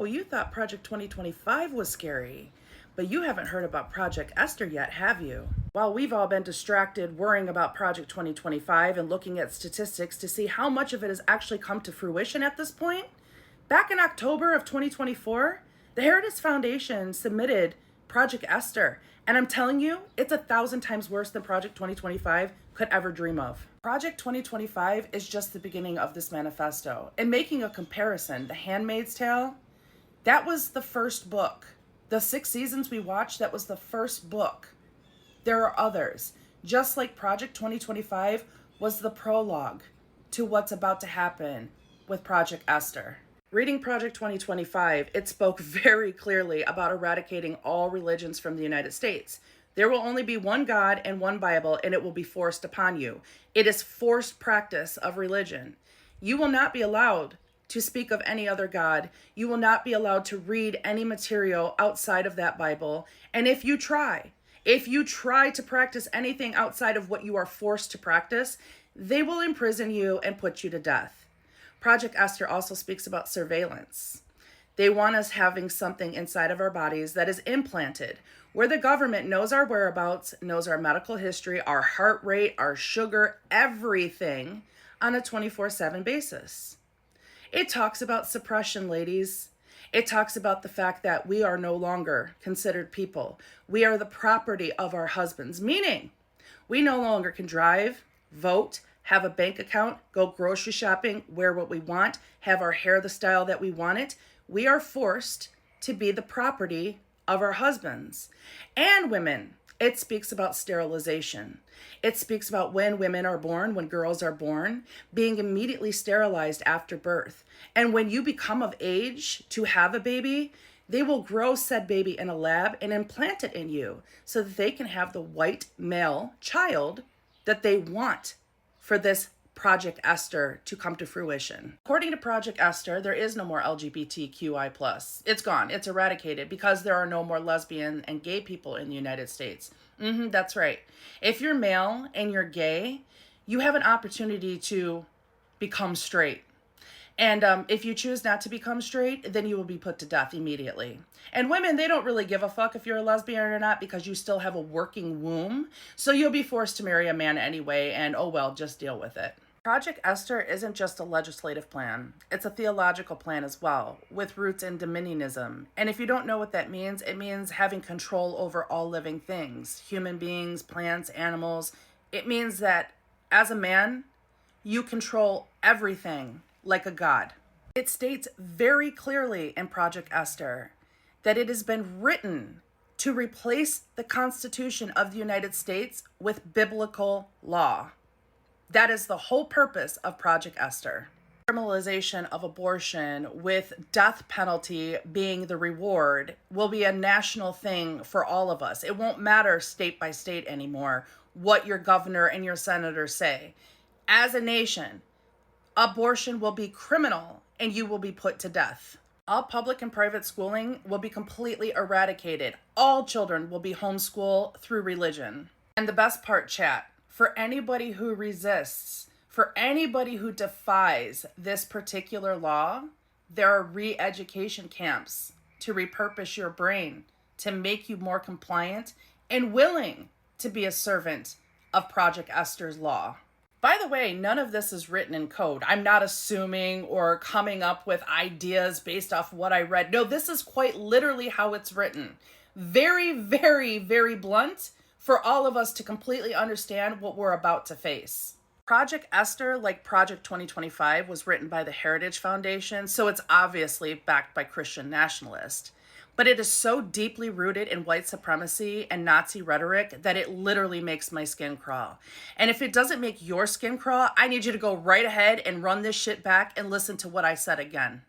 Oh, you thought Project 2025 was scary, but you haven't heard about Project Esther yet, have you? While we've all been distracted worrying about Project 2025 and looking at statistics to see how much of it has actually come to fruition at this point, back in October of 2024, the Heritage Foundation submitted Project Esther, and I'm telling you, it's 1,000 times worse than Project 2025 could ever dream of. Project 2025 is just the beginning of this manifesto. And making a comparison, The Handmaid's Tale, that was the first book. The 6 seasons we watched, that was the first book. There are others. Just like Project 2025 was the prologue to what's about to happen with Project Esther. Reading Project 2025, it spoke very clearly about eradicating all religions from the United States. There will only be one God and one Bible, and it will be forced upon you. It is forced practice of religion. You will not be allowed to speak of any other God. You will not be allowed to read any material outside of that Bible. And if you try to practice anything outside of what you are forced to practice, they will imprison you and put you to death. Project Esther also speaks about surveillance. They want us having something inside of our bodies that is implanted, where the government knows our whereabouts, knows our medical history, our heart rate, our sugar, everything on a 24/7 basis. It talks about suppression, ladies. It talks about the fact that we are no longer considered people. We are the property of our husbands, meaning we no longer can drive, vote, have a bank account, go grocery shopping, wear what we want, have our hair the style that we want it. We are forced to be the property of our husbands. And women, it speaks about sterilization. It speaks about when women are born, when girls are born, being immediately sterilized after birth. And when you become of age to have a baby, they will grow said baby in a lab and implant it in you so that they can have the white male child that they want for this Project Esther to come to fruition. According to Project Esther, there is no more LGBTQI+. It's gone. It's eradicated because there are no more lesbian and gay people in the United States. That's right. If you're male and you're gay, you have an opportunity to become straight. And if you choose not to become straight, then you will be put to death immediately. And women, they don't really give a fuck if you're a lesbian or not because you still have a working womb. So you'll be forced to marry a man anyway, and oh well, just deal with it. Project Esther isn't just a legislative plan. It's a theological plan as well, with roots in dominionism. And if you don't know what that means, it means having control over all living things, human beings, plants, animals. It means that as a man, you control everything like a god. It states very clearly in Project Esther that it has been written to replace the Constitution of the United States with biblical law. That is the whole purpose of Project Esther. Criminalization of abortion with death penalty being the reward will be a national thing for all of us. It won't matter state by state anymore what your governor and your senators say. As a nation, abortion will be criminal and you will be put to death. All public and private schooling will be completely eradicated. All children will be homeschooled through religion. And the best part, chat, for anybody who resists, for anybody who defies this particular law, there are re-education camps to repurpose your brain, to make you more compliant and willing to be a servant of Project Esther's law. By the way, none of this is written in code. I'm not assuming or coming up with ideas based off what I read. No, this is quite literally how it's written. Very, very, very blunt for all of us to completely understand what we're about to face. Project Esther, like Project 2025, was written by the Heritage Foundation, so it's obviously backed by Christian nationalists. But it is so deeply rooted in white supremacy and Nazi rhetoric that it literally makes my skin crawl. And if it doesn't make your skin crawl, I need you to go right ahead and run this shit back and listen to what I said again.